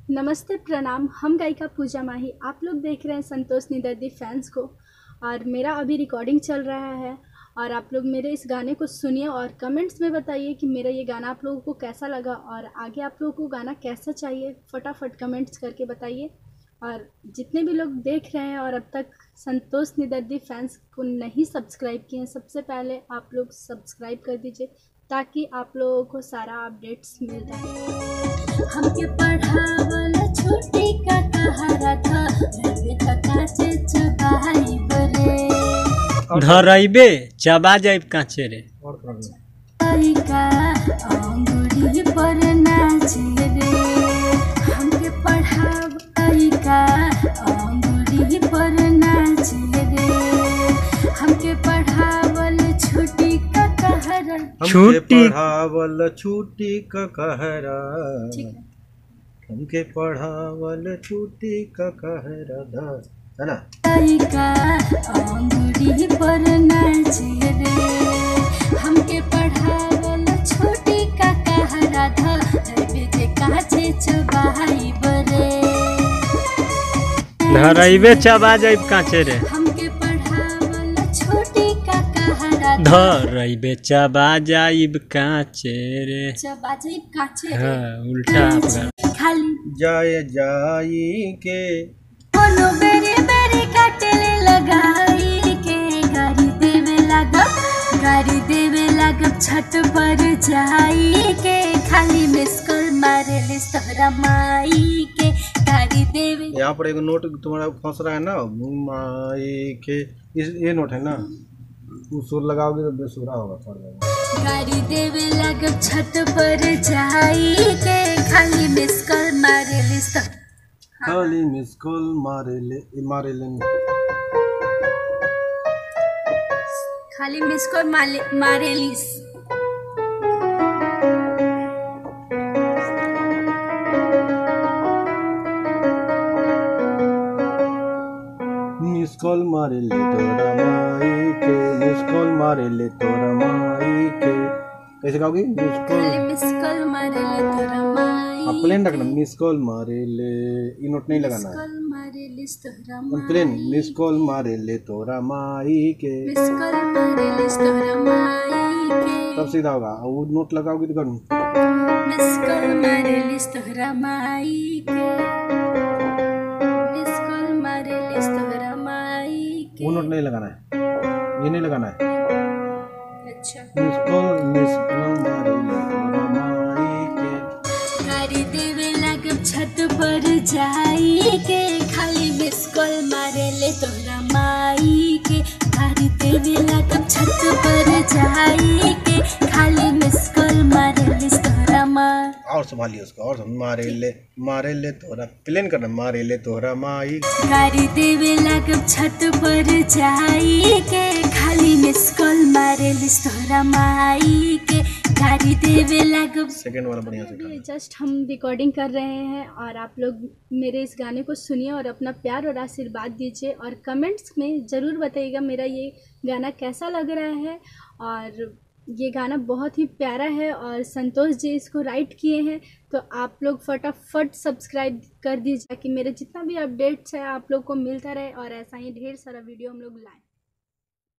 नमस्ते प्रणाम। हम गायिका पूजा माही। आप लोग देख रहे हैं संतोष निदर्दी फैंस को। और मेरा अभी रिकॉर्डिंग चल रहा है और आप लोग मेरे इस गाने को सुनिए और कमेंट्स में बताइए कि मेरा ये गाना आप लोगों को कैसा लगा और आगे आप लोगों को गाना कैसा चाहिए। फटाफट कमेंट्स करके बताइए। और जितने भी लोग देख रहे हैं और अब तक संतोष निदर्दी फैंस को नहीं सब्सक्राइब किए हैं, सबसे पहले आप लोग सब्सक्राइब कर दीजिए ताकि आप लोगों को सारा अपडेट्स मिल रहे। हमके पढ़ावल छुट्टी का कहारा था, काचे चबाई बरे धरइबे चबा जाइब काचे रे का अंगुरी पर नाचे रे। हमके पढ़ावल का अंगुरी पर नाचे रे। हमके पढ़ावल छुट्टी का कहरा, छुट्टी पढ़ावल छुट्टी का कहरा, हमके पढ़ावल छुट्टी का कहरा है ना। का अंगुरी पर नाचे रे। हमके पढ़ावल छुट्टी का कहरा था, बेटे काचे चबाई बरे। धरइबे चबा जाइब काचे रे। हमके पढ़ावल छुट्टी का कहरा था, धरइबे चबा जाइब काचे रे। चबा जाइब काचे रे। हाँ, उल्टा आपका खाली जाए जाई के कोनो बेरी बेरी काटले लगाई के गाड़ी देवे लागब छत पर जाई के। खाली मिस कॉल मारे ले तोहरा माई के गाड़ी देवे। यहाँ पर एक नोट तुम्हारा फंस रहा है ना, माई के ये नोट है ना, तू सुर लगाओगे तो बेसुरा होगा थोड़ा। गाड़ी देवे लागब छत पर जाई के। खाली मिस कॉल मारे ले खाली मिस कॉल मारे ले खाली मिस कॉल मारे लिस। मिस कॉल मारे ले तोरा माई के, मिस कॉल मारे ले तोरा माई के। कैसे गाओगी? खाली मिस कॉल मारे ले तोरा माई। आप प्लेन रखना, मिस कॉल मारे ले, ये नोट नहीं लगाना है। मारे लिस तोहरा माई। प्लेन मिस कॉल मारे ले तोरा माई के, मिस कॉल मारे लिस तोहरा माई के। तब सीधा होगा। वो नोट लगाओगी तो करूँ मिस कॉल मारे लिस तोहरा माई के। मिस कॉल मारे लिस तोहरा माई के। वो नोट नहीं लगाना है, ये नहीं लगाना है। अच्छा। मिस कॉल मारे ले तोरा माई के। गाड़ी देवे लागब छत पर जाई के। खाली मिस कॉल मारे ले तोहरा माई के। गाड़ी देवे लागब छत पर जाई के। खाली मिस कॉल मारे ले तोहरा माई। और संभालिए उसको, और मारे ले तोरा, प्लेन करना, मारे ले तोरा माई। गाड़ी देवे लागब छत पर जाई के। खाली मिस कॉल मारे ले तोहरा माई के। गाड़ी देवे लागब। सेकंड वाला बढ़िया से जस्ट हम रिकॉर्डिंग कर रहे हैं और आप लोग मेरे इस गाने को सुनिए और अपना प्यार और आशीर्वाद दीजिए और कमेंट्स में ज़रूर बताइएगा मेरा ये गाना कैसा लग रहा है। और ये गाना बहुत ही प्यारा है और संतोष जी इसको राइट किए हैं, तो आप लोग फटाफट सब्सक्राइब कर दीजिए ताकि मेरे जितना भी अपडेट्स है आप लोग को मिलता रहे और ऐसा ही ढेर सारा वीडियो हम लोग लाएं।